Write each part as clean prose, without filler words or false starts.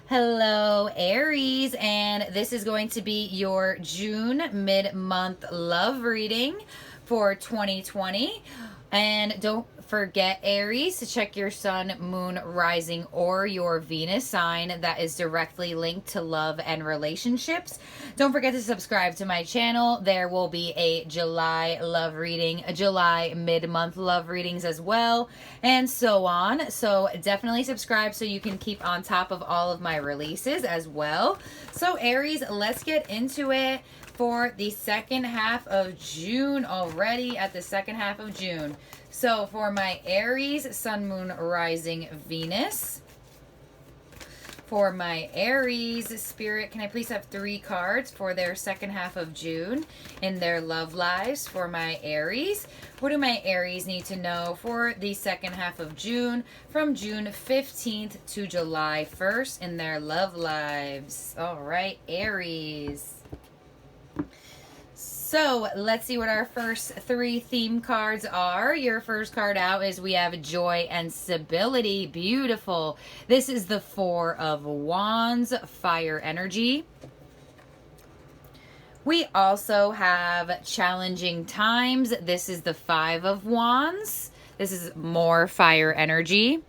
Hello, Aries, and this is going to be your June mid-month love reading for 2020. And don't forget, Aries, to check your sun, moon, rising, or your Venus sign that is directly linked to love and relationships. Don't forget to subscribe to my channel. There will be a July love reading, a July mid-month love readings as well, and so on. So definitely subscribe so you can keep on top of all of my releases as well. So Aries, let's get into it for the second half of June, already at the second half of June. So for my Aries, sun, moon, rising, Venus. For my Aries, Spirit, can I please have 3 cards for their second half of June in their love lives for my Aries? What do my Aries need to know for the second half of June from June 15th to July 1st in their love lives? All right, Aries. So let's see what our first 3 theme cards are. Your first card out is we have joy and stability. Beautiful. This is the 4 of Wands, fire energy. We also have challenging times. This is the 5 of Wands. This is more fire energy.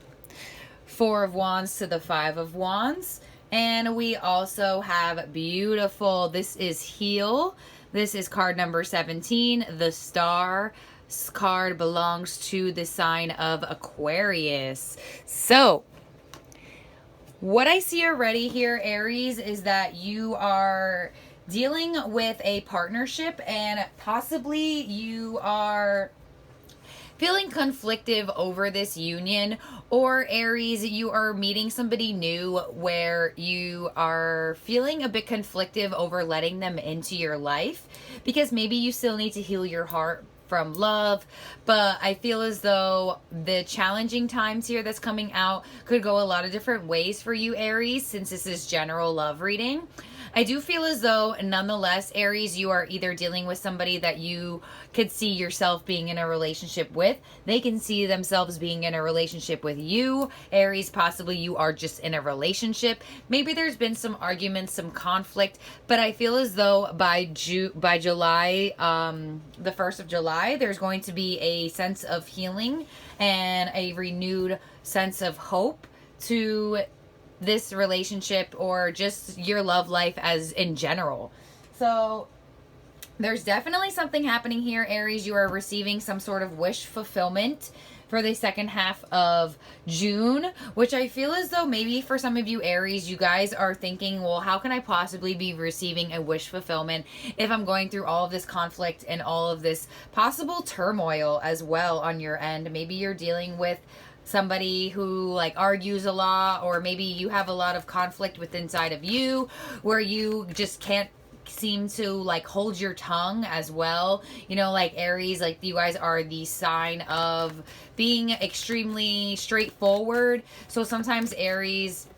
4 of Wands to the 5 of Wands. And we also have beautiful. This is heal. This is card number 17. The star card belongs to the sign of Aquarius. So what I see already here, Aries, is that you are dealing with a partnership and possibly you are feeling conflicted over this union, or Aries, you are meeting somebody new where you are feeling a bit conflicted over letting them into your life because maybe you still need to heal your heart from love. But I feel as though the challenging times here that's coming out could go a lot of different ways for you, Aries, since this is general love reading. I do feel as though, nonetheless, Aries, you are either dealing with somebody that you could see yourself being in a relationship with. They can see themselves being in a relationship with you. Aries, possibly you are just in a relationship. Maybe there's been some arguments, some conflict, but I feel as though by July, the 1st of July, there's going to be a sense of healing and a renewed sense of hope to this relationship or just your love life as in general. So there's definitely something happening here, Aries. You are receiving some sort of wish fulfillment for the second half of June, which I feel as though maybe for some of you, Aries, you guys are thinking, well, how can I possibly be receiving a wish fulfillment if I'm going through all of this conflict and all of this possible turmoil as well on your end? Maybe you're dealing with somebody who like argues a lot, or maybe you have a lot of conflict with inside of you where you just can't seem to like hold your tongue as well. You know, like Aries, like you guys are the sign of being extremely straightforward. So sometimes Aries,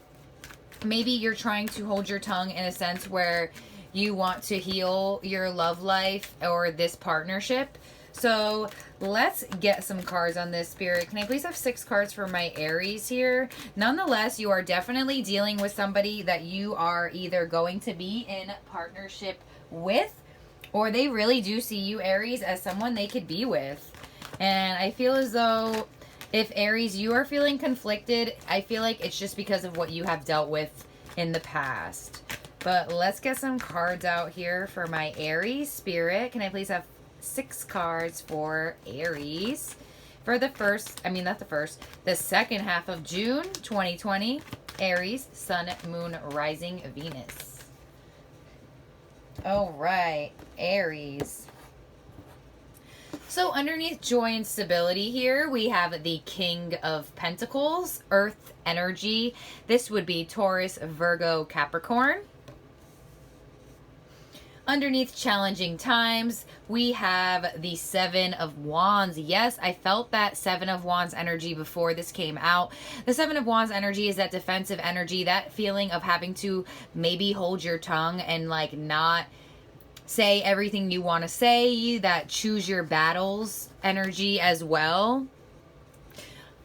maybe you're trying to hold your tongue in a sense where you want to heal your love life or this partnership. So let's get some cards on this, Spirit. Can I please have 6 cards for my Aries here? Nonetheless, you are definitely dealing with somebody that you are either going to be in partnership with, or they really do see you, Aries, as someone they could be with. And I feel as though if Aries, you are feeling conflicted, I feel like it's just because of what you have dealt with in the past. But let's get some cards out here for my Aries, Spirit. Can I please have 6 cards for Aries for the the second half of June 2020, Aries, sun, moon, rising, Venus. All right, Aries. So underneath joy and stability here, we have the King of Pentacles, earth energy. This would be Taurus, Virgo, Capricorn. Underneath challenging times, we have the 7 of Wands. Yes, I felt that 7 of Wands energy before this came out. The 7 of Wands energy is that defensive energy, that feeling of having to maybe hold your tongue and like not say everything you want to say, that choose your battles energy as well.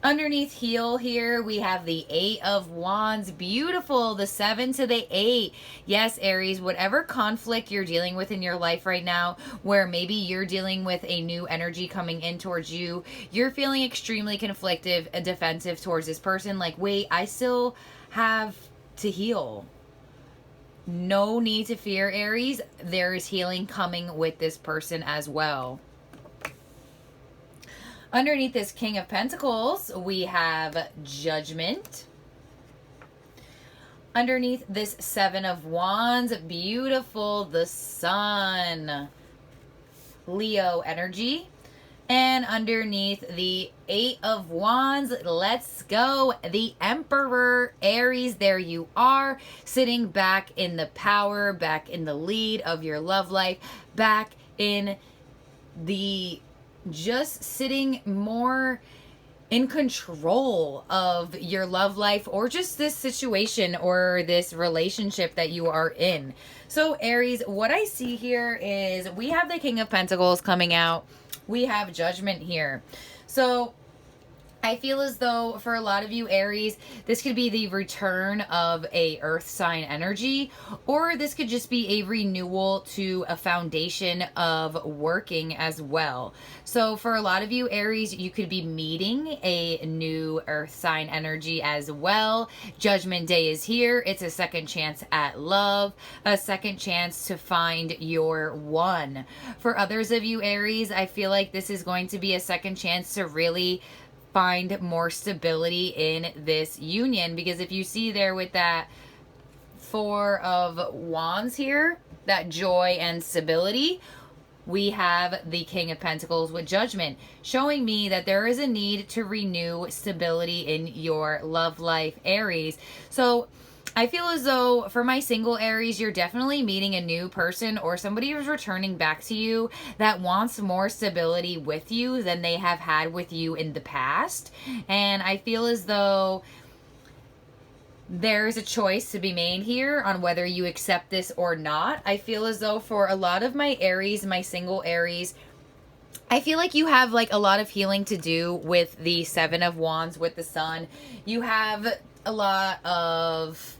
Underneath heel here, we have the 8 of Wands. Beautiful. The 7 to the 8. Yes, Aries, whatever conflict you're dealing with in your life right now, where maybe you're dealing with a new energy coming in towards you, you're feeling extremely conflicted and defensive towards this person. Like, wait, I still have to heal. No need to fear, Aries. There is healing coming with this person as well. Underneath this King of Pentacles, we have Judgment. Underneath this 7 of Wands, beautiful, the Sun. Leo energy. And underneath the 8 of Wands, let's go, the Emperor. Aries, there you are, sitting back in the power, back in the lead of your love life, back in the just sitting more in control of your love life, or just this situation or this relationship that you are in. So Aries, what I see here is we have the King of Pentacles coming out. We have Judgment here. So I feel as though for a lot of you, Aries, this could be the return of a earth sign energy, or this could just be a renewal to a foundation of working as well. So for a lot of you, Aries, you could be meeting a new earth sign energy as well. Judgment Day is here. It's a second chance at love, a second chance to find your one. For others of you, Aries, I feel like this is going to be a second chance to really find more stability in this union, because if you see there with that 4 of Wands here, that joy and stability, we have the King of Pentacles with Judgment, showing me that there is a need to renew stability in your love life, Aries. So I feel as though for my single Aries, you're definitely meeting a new person, or somebody who's returning back to you that wants more stability with you than they have had with you in the past. And I feel as though there's a choice to be made here on whether you accept this or not. I feel as though for a lot of my Aries, my single Aries, I feel like you have like a lot of healing to do with the 7 of Wands with the Sun. You have a lot of...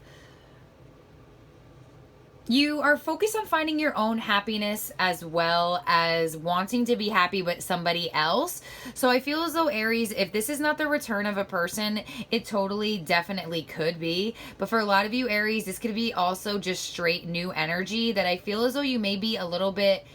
You are focused on finding your own happiness as well as wanting to be happy with somebody else. So I feel as though, Aries, if this is not the return of a person, it totally definitely could be. But for a lot of you, Aries, this could be also just straight new energy that I feel as though you may be a little bit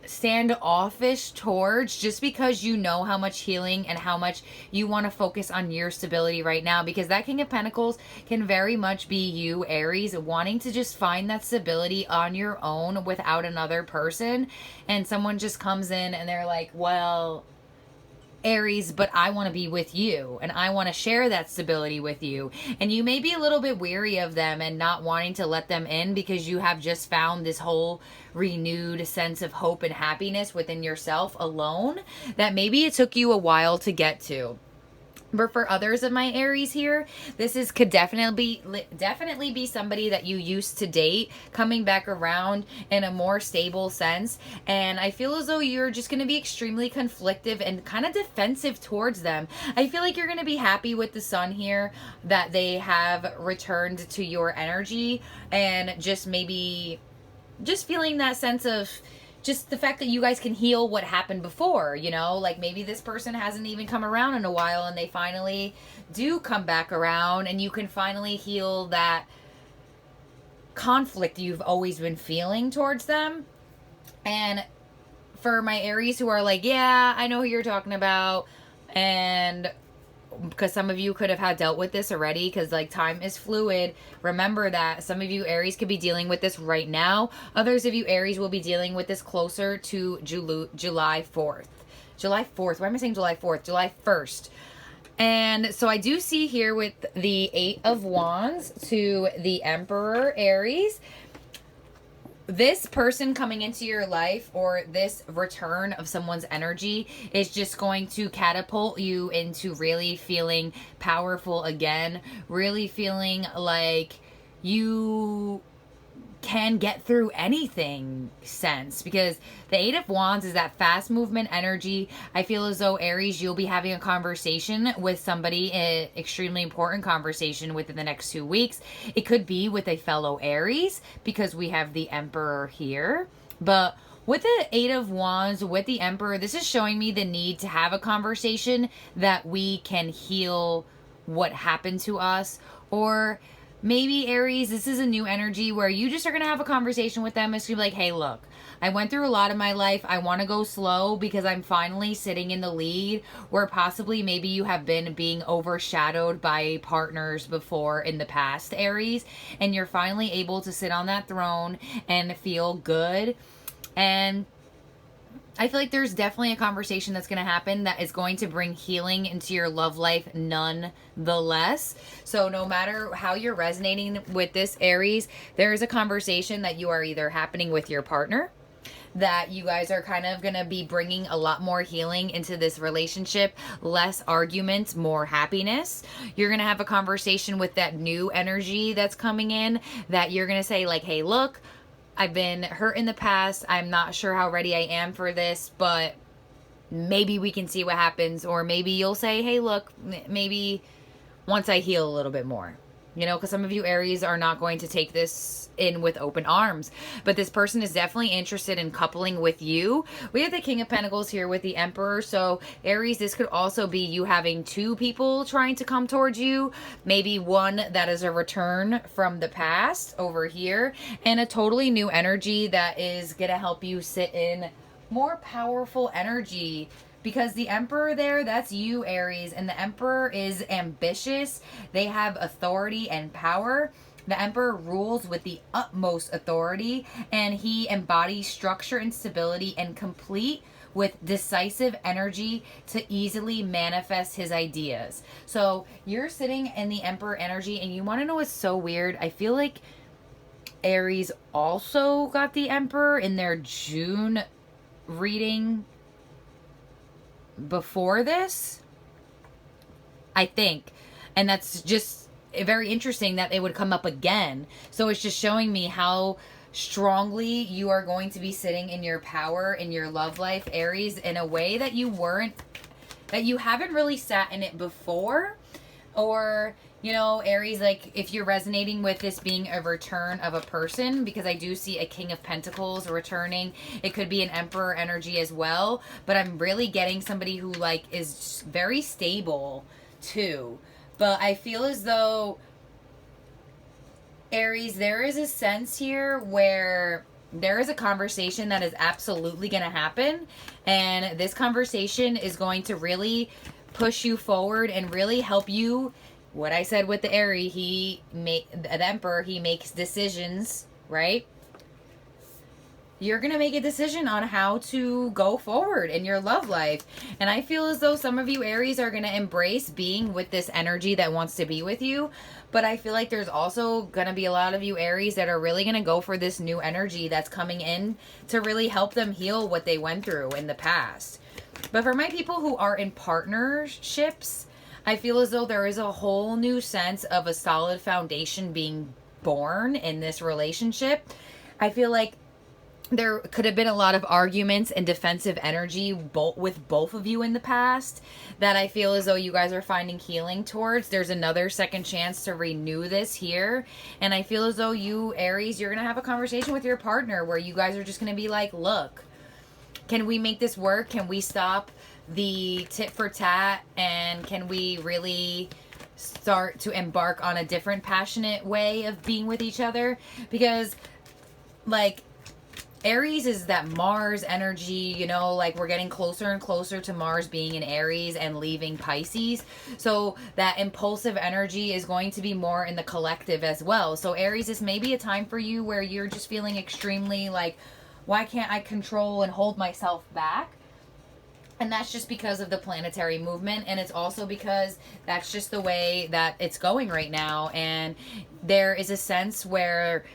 standoffish towards, just because you know how much healing and how much you want to focus on your stability right now, because that King of Pentacles can very much be you, Aries, wanting to just find that stability on your own without another person. And someone just comes in and they're like, well, Aries, but I want to be with you and I want to share that stability with you. And you may be a little bit weary of them and not wanting to let them in because you have just found this whole renewed sense of hope and happiness within yourself alone that maybe it took you a while to get to. But for others of my Aries here, this could definitely be somebody that you used to date coming back around in a more stable sense. And I feel as though you're just going to be extremely conflictive and kind of defensive towards them. I feel like you're going to be happy with the Sun here that they have returned to your energy, and just maybe just feeling that sense of just the fact that you guys can heal what happened before, you know, like maybe this person hasn't even come around in a while and they finally do come back around, and you can finally heal that conflict you've always been feeling towards them. And for my Aries who are like, yeah, I know who you're talking about, and because some of you could have had dealt with this already, because like time is fluid. Remember that some of you Aries could be dealing with this right now. Others of you Aries will be dealing with this closer to July 4th. July 4th. Why am I saying July 4th? July 1st. And so I do see here with the 8 of Wands to the Emperor, Aries, this person coming into your life, or this return of someone's energy, is just going to catapult you into really feeling powerful again, really feeling like you can get through anything sense, because the Eight of Wands is that fast movement energy. I feel as though, Aries, you'll be having a conversation with somebody, an extremely important conversation within the next 2 weeks. It could be with a fellow Aries because we have the Emperor here. But with the Eight of Wands, with the Emperor, this is showing me the need to have a conversation that we can heal what happened to us. Or maybe, Aries, this is a new energy where you just are going to have a conversation with them. It's going to be like, hey, look, I went through a lot in my life. I want to go slow because I'm finally sitting in the lead, where possibly maybe you have been being overshadowed by partners before in the past, Aries, and you're finally able to sit on that throne and feel good. And I feel like there's definitely a conversation that's going to happen that is going to bring healing into your love life nonetheless. So no matter how you're resonating with this, Aries, there is a conversation that you are either happening with your partner, that you guys are kind of going to be bringing a lot more healing into this relationship, less arguments, more happiness. You're going to have a conversation with that new energy that's coming in, that you're going to say like, hey, look, I've been hurt in the past. I'm not sure how ready I am for this, but maybe we can see what happens. Or maybe you'll say, hey, look, maybe once I heal a little bit more. You know, because some of you, Aries, are not going to take this in with open arms. But this person is definitely interested in coupling with you. We have the King of Pentacles here with the Emperor. So, Aries, this could also be you having two people trying to come towards you. Maybe one that is a return from the past over here. And a totally new energy that is going to help you sit in more powerful energy. Because the Emperor there, that's you, Aries. And the Emperor is ambitious. They have authority and power. The Emperor rules with the utmost authority. And he embodies structure and stability, and complete with decisive energy to easily manifest his ideas. So you're sitting in the Emperor energy. And you want to know what's so weird? I feel like Aries also got the Emperor in their June reading before this, I think. And that's just very interesting that it would come up again. So it's just showing me how strongly you are going to be sitting in your power in your love life, Aries, in a way that you haven't really sat in it before. Or, you know, Aries, like if you're resonating with this being a return of a person, because I do see a King of Pentacles returning. It could be an Emperor energy as well, but I'm really getting somebody who like is very stable too. But I feel as though, Aries, there is a sense here where there is a conversation that is absolutely going to happen, and this conversation is going to really push you forward and really help you. What I said with the Aries, the Emperor, he makes decisions, right? You're going to make a decision on how to go forward in your love life. And I feel as though some of you, Aries, are going to embrace being with this energy that wants to be with you. But I feel like there's also going to be a lot of you, Aries, that are really going to go for this new energy that's coming in to really help them heal what they went through in the past. But for my people who are in partnerships, I feel as though there is a whole new sense of a solid foundation being born in this relationship. I feel like there could have been a lot of arguments and defensive energy with both of you in the past that I feel as though you guys are finding healing towards. There's another second chance to renew this here. And I feel as though you, Aries, you're going to have a conversation with your partner where you guys are just going to be like, look, can we make this work? Can we stop the tit for tat? And can we really start to embark on a different passionate way of being with each other? Because, like, Aries is that Mars energy, you know, like we're getting closer and closer to Mars being in Aries and leaving Pisces. So that impulsive energy is going to be more in the collective as well. So Aries, this may be a time for you where you're just feeling extremely like, why can't I control and hold myself back? And that's just because of the planetary movement. And it's also because that's just the way that it's going right now. And there is a sense where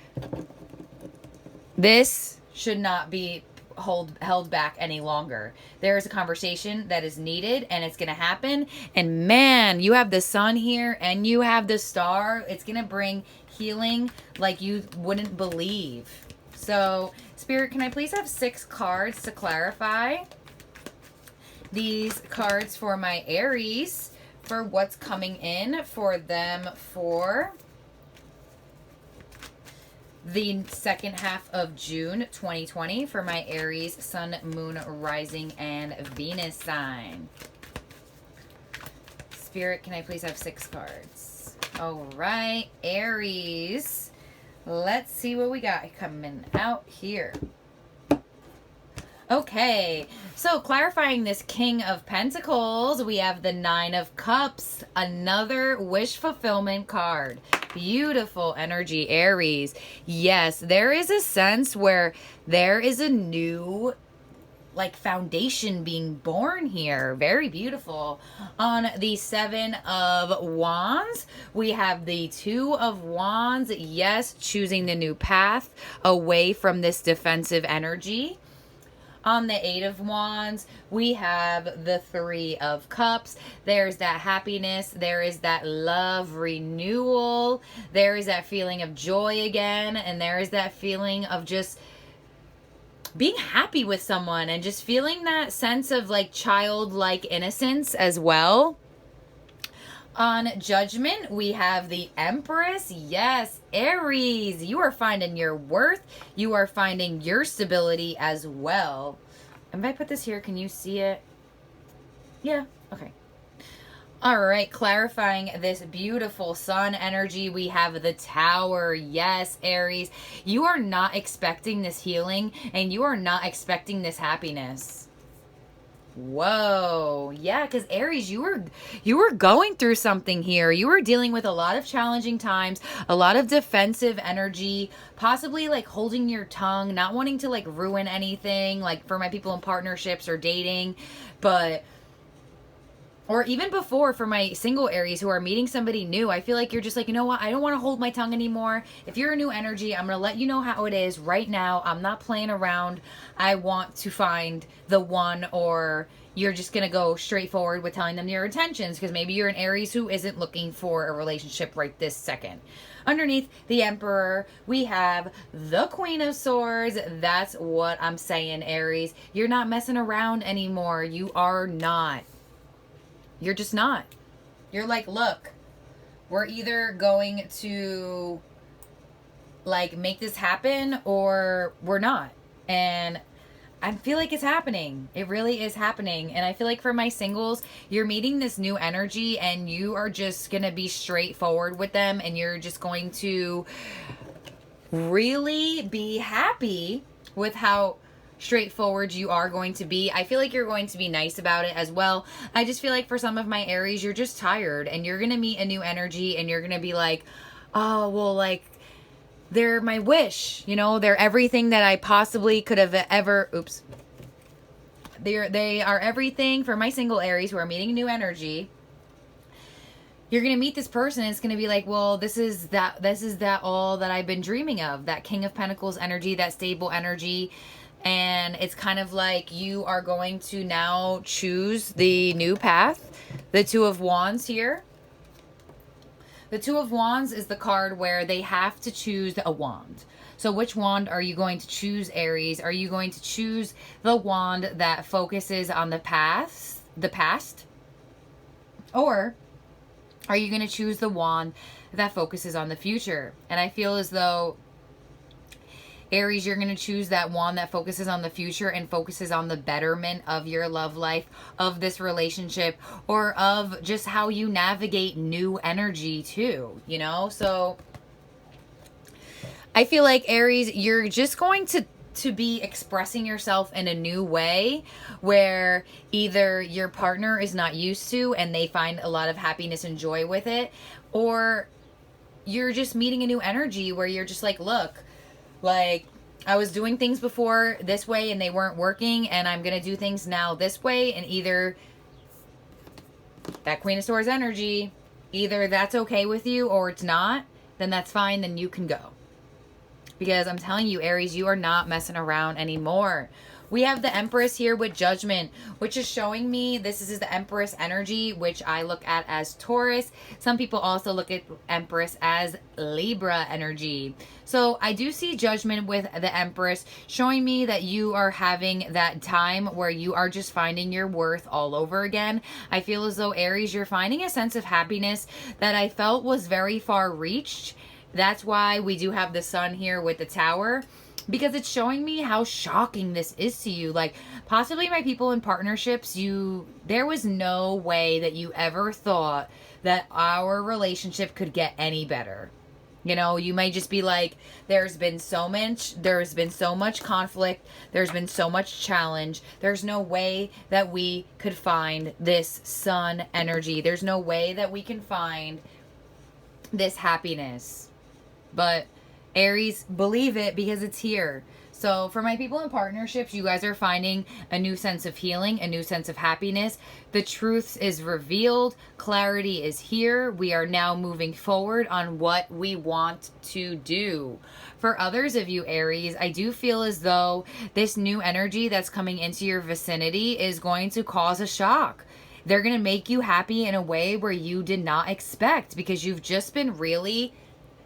this should not be held back any longer. There is a conversation that is needed, and it's going to happen. And man, you have the sun here and you have the star. It's going to bring healing like you wouldn't believe. So, Spirit, can I please have 6 cards to clarify these cards for my Aries, for what's coming in for them for the second half of June 2020 for my Aries, Sun, Moon, Rising, and Venus sign. Spirit, can I please have 6 cards? All right, Aries. Let's see what we got coming out here. Okay, so clarifying this King of Pentacles, we have the 9 of Cups, another wish fulfillment card. Beautiful energy, Aries. Yes, there is a sense where there is a new like foundation being born here. Very beautiful. On the 7 of Wands, we have the 2 of Wands. Yes, choosing the new path away from this defensive energy. On the 8 of Wands, we have the 3 of Cups. There's that happiness. There is that love renewal. There is that feeling of joy again. And there is that feeling of just being happy with someone and just feeling that sense of like childlike innocence as well. On Judgment, we have the Empress. Yes, Aries, you are finding your worth. You are finding your stability as well. And if I put this here, can you see it? Yeah, okay. All right, clarifying this beautiful sun energy, we have the Tower. Yes, Aries, you are not expecting this healing and you are not expecting this happiness. Whoa. Yeah, because Aries, you were going through something here. You were dealing with a lot of challenging times, a lot of defensive energy, possibly like holding your tongue, not wanting to like ruin anything, like for my people in partnerships or dating, or even before for my single Aries who are meeting somebody new. I feel like you're just like, you know what? I don't want to hold my tongue anymore. If you're a new energy, I'm going to let you know how it is right now. I'm not playing around. I want to find the one, or you're just going to go straight forward with telling them your intentions, because maybe you're an Aries who isn't looking for a relationship right this second. Underneath the Emperor, we have the Queen of Swords. That's what I'm saying, Aries. You're not messing around anymore. You are not. You're just not. You're like, look, we're either going to like make this happen or we're not. And I feel like it's happening. It really is happening. And I feel like for my singles, you're meeting this new energy and you are just going to be straightforward with them, and you're just going to really be happy with how straightforward you are going to be. I feel like you're going to be nice about it as well. I just feel like for some of my Aries, you're just tired and you're going to meet a new energy and you're going to be like, oh, well, like, they're my wish, you know, they're everything that I possibly could have ever, they are everything for my single Aries who are meeting a new energy. You're going to meet this person and it's going to be like, well, this is that all that I've been dreaming of, that King of Pentacles energy, that stable energy. And it's kind of like you are going to now choose the new path. The 2 of Wands here. The 2 of Wands is the card where they have to choose a wand. So which wand are you going to choose, Aries? Are you going to choose the wand that focuses on the past? Or are you going to choose the wand that focuses on the future? And I feel as though, Aries, you're going to choose that wand that focuses on the future and focuses on the betterment of your love life, of this relationship, or of just how you navigate new energy too, you know? So I feel like, Aries, you're just going to be expressing yourself in a new way where either your partner is not used to and they find a lot of happiness and joy with it, or you're just meeting a new energy where you're just like, look, like, I was doing things before this way and they weren't working, and I'm going to do things now this way. And either that Queen of Swords energy, either that's okay with you or it's not, then that's fine. Then you can go. Because I'm telling you, Aries, you are not messing around anymore We have the Empress here with Judgment, which is showing me this is the Empress energy, which I look at as Taurus. Some people also look at Empress as Libra energy. So I do see Judgment with the Empress, showing me that you are having that time where you are just finding your worth all over again. I feel as though, Aries, you're finding a sense of happiness that I felt was very far reached. That's why we do have the Sun here with the Tower, because it's showing me how shocking this is to you. Like, possibly my people in partnerships, there was no way that you ever thought that our relationship could get any better. You know, you might just be like, there's been so much conflict, there's been so much challenge, there's no way that we could find this Sun energy, there's no way that we can find this happiness. But Aries, believe it, because it's here. So for my people in partnerships, you guys are finding a new sense of healing, a new sense of happiness. The truth is revealed. Clarity is here. We are now moving forward on what we want to do. For others of you, Aries, I do feel as though this new energy that's coming into your vicinity is going to cause a shock. They're going to make you happy in a way where you did not expect, because you've just been really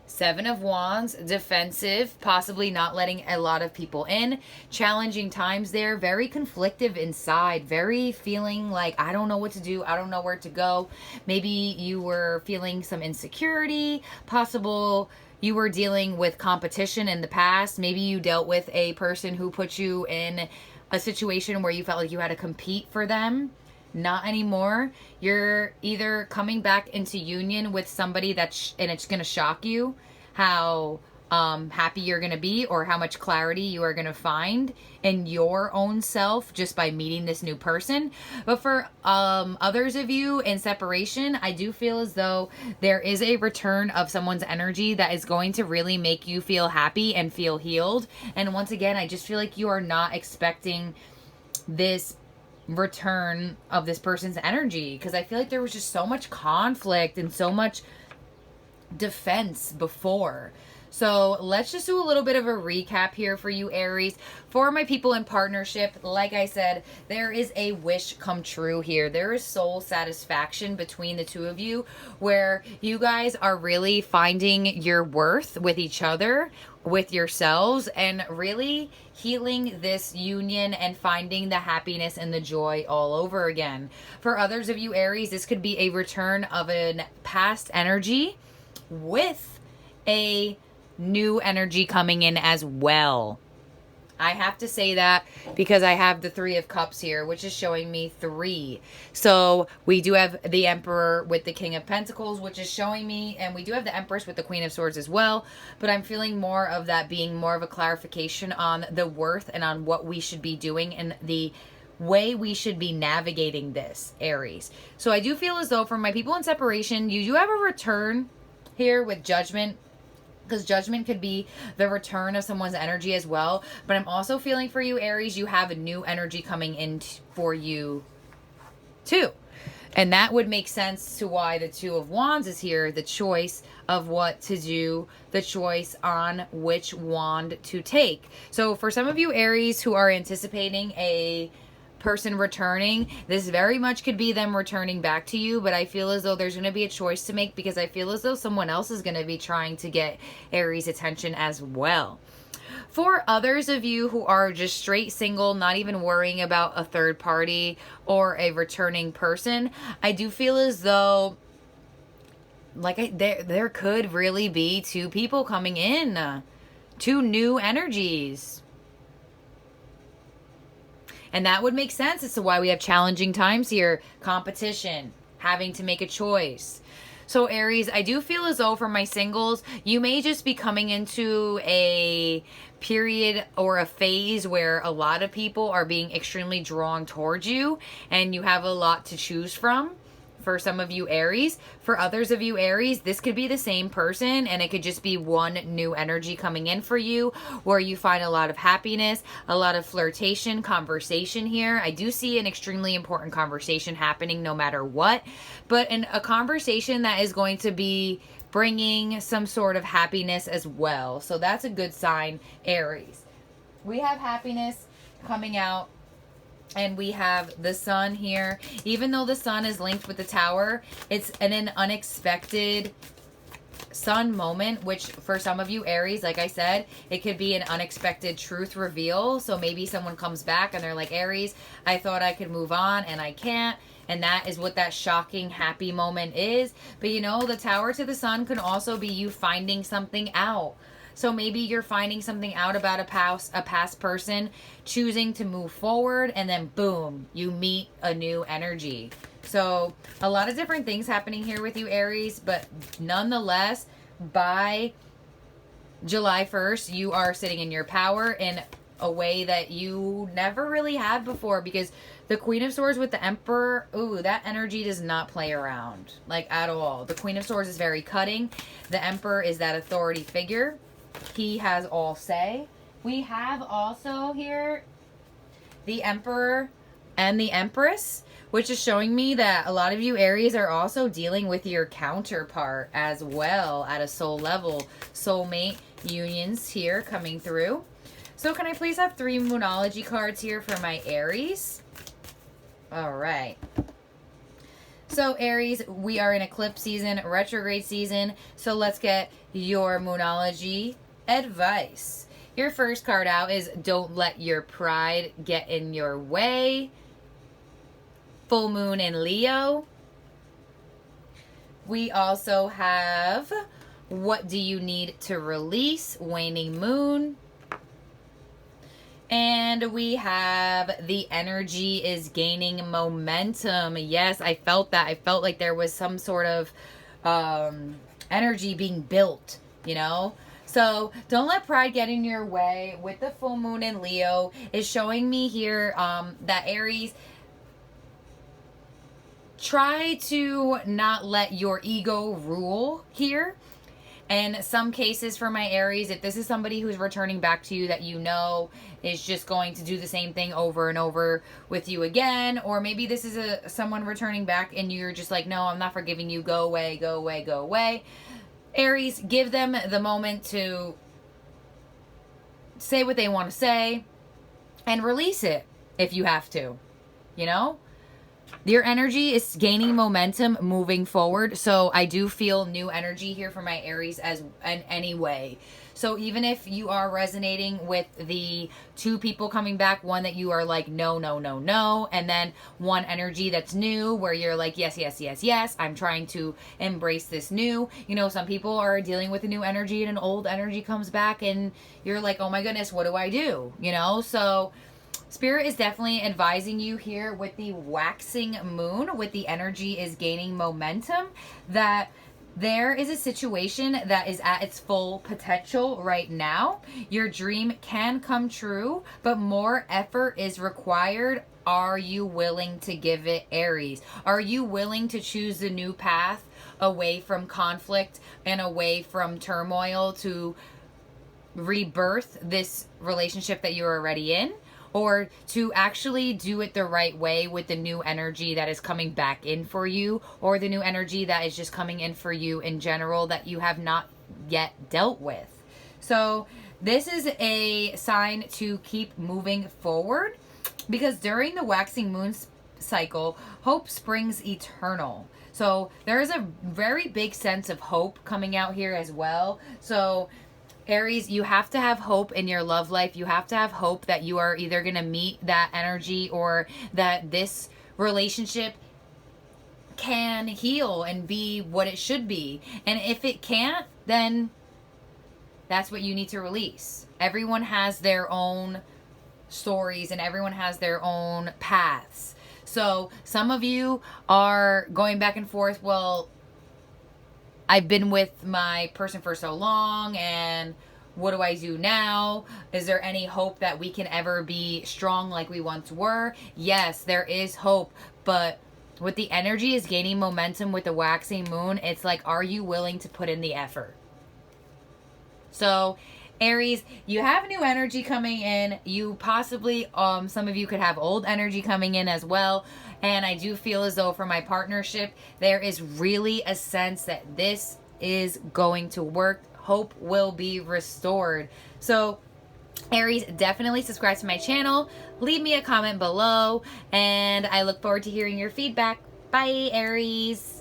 Seven of Wands, defensive, possibly not letting a lot of people in. Challenging times there, very conflictive inside, very feeling like, I don't know what to do, I don't know where to go. Maybe you were feeling some insecurity, possible you were dealing with competition in the past. Maybe you dealt with a person who put you in a situation where you felt like you had to compete for them. Not anymore. You're either coming back into union with somebody and it's going to shock you how happy you're going to be, or how much clarity you are going to find in your own self just by meeting this new person. But for others of you in separation, I do feel as though there is a return of someone's energy that is going to really make you feel happy and feel healed. And once again, I just feel like you are not expecting this return of this person's energy, because I feel like there was just so much conflict and so much defense before. So let's just do a little bit of a recap here for you, Aries. For my people in partnership, like I said, there is a wish come true here. There is soul satisfaction between the two of you, where you guys are really finding your worth with each other, with yourselves, and really healing this union and finding the happiness and the joy all over again. For others of you, Aries, this could be a return of a past energy with a new energy coming in as well. I have to say that because I have the Three of Cups here, which is showing me 3. So we do have the Emperor with the King of Pentacles, which is showing me, and we do have the Empress with the Queen of Swords as well. But I'm feeling more of that being more of a clarification on the worth and on what we should be doing and the way we should be navigating this, Aries. So I do feel as though for my people in separation, you do have a return here with Judgment, because Judgment could be the return of someone's energy as well. But I'm also feeling for you, Aries, you have a new energy coming in for you too. And that would make sense to why the Two of Wands is here, the choice of what to do, the choice on which wand to take. So for some of you, Aries, who are anticipating a person returning, this very much could be them returning back to you, but I feel as though there's going to be a choice to make, because I feel as though someone else is going to be trying to get Aries' attention as well. For others of you who are just straight single, not even worrying about a third party or a returning person, I do feel as though there could really be 2 people coming in, 2 new energies. And that would make sense as to why we have challenging times here. Competition, having to make a choice. So Aries, I do feel as though for my singles, you may just be coming into a period or a phase where a lot of people are being extremely drawn towards you, and you have a lot to choose from. For some of you, Aries. For others of you, Aries, this could be the same person, and it could just be one new energy coming in for you, where you find a lot of happiness, a lot of flirtation, conversation here. I do see an extremely important conversation happening no matter what, but a conversation that is going to be bringing some sort of happiness as well. So that's a good sign, Aries. We have happiness coming out. And we have the sun here. Even though the sun is linked with the tower, it's an unexpected sun moment, which for some of you Aries, like I said, it could be an unexpected truth reveal. So maybe someone comes back and they're like, Aries, I thought I could move on and I can't. And that is what that shocking, happy moment is. But you know, the tower to the sun can also be you finding something out. So maybe you're finding something out about a past person, choosing to move forward, and then boom, you meet a new energy. So a lot of different things happening here with you, Aries, but nonetheless, by July 1st, you are sitting in your power in a way that you never really had before, because the Queen of Swords with the Emperor, ooh, that energy does not play around, like, at all. The Queen of Swords is very cutting. The Emperor is that authority figure. He has all say. We have also here the Emperor and the Empress, which is showing me that a lot of you Aries are also dealing with your counterpart as well at a soul level. Soulmate unions here coming through. So can I please have 3 Moonology cards here for my Aries? All right. So Aries, we are in eclipse season, retrograde season. So let's get your Moonology advice. Your first card out is don't let your pride get in your way. Full moon in Leo. We also have what do you need to release? Waning moon. And we have the energy is gaining momentum. Yes, I felt that. I felt like there was some sort of energy being built, you know? So don't let pride get in your way. With the full moon in Leo is showing me here that Aries, try to not let your ego rule here. And some cases for my Aries, if this is somebody who's returning back to you that you know is just going to do the same thing over and over with you again, or maybe this is someone returning back and you're just like, no, I'm not forgiving you, go away, go away, go away. Aries, give them the moment to say what they want to say and release it if you have to, you know? Your energy is gaining momentum moving forward. So I do feel new energy here for my Aries as in any way. So even if you are resonating with the 2 people coming back, one that you are like, no, no, no, no. And then one energy that's new where you're like, yes, yes, yes, yes. I'm trying to embrace this new. You know, some people are dealing with a new energy and an old energy comes back and you're like, oh my goodness, what do I do? You know, so Spirit is definitely advising you here with the waxing moon, with the energy is gaining momentum, that there is a situation that is at its full potential right now. Your dream can come true, but more effort is required. Are you willing to give it, Aries? Are you willing to choose the new path away from conflict and away from turmoil to rebirth this relationship that you're already in? Or to actually do it the right way with the new energy that is coming back in for you, or the new energy that is just coming in for you in general that you have not yet dealt with. So this is a sign to keep moving forward, because during the waxing moon cycle, hope springs eternal. So there is a very big sense of hope coming out here as well. So Aries, you have to have hope in your love life. You have to have hope that you are either going to meet that energy or that this relationship can heal and be what it should be. And if it can't, then that's what you need to release. Everyone has their own stories and everyone has their own paths. So some of you are going back and forth, well, I've been with my person for so long, and what do I do now? Is there any hope that we can ever be strong like we once were? Yes, there is hope, but with the energy is gaining momentum with the waxing moon, it's like, are you willing to put in the effort? So Aries, you have new energy coming in. You possibly, some of you could have old energy coming in as well. And I do feel as though for my partnership, there is really a sense that this is going to work. Hope will be restored. So Aries, definitely subscribe to my channel. Leave me a comment below, and I look forward to hearing your feedback. Bye, Aries.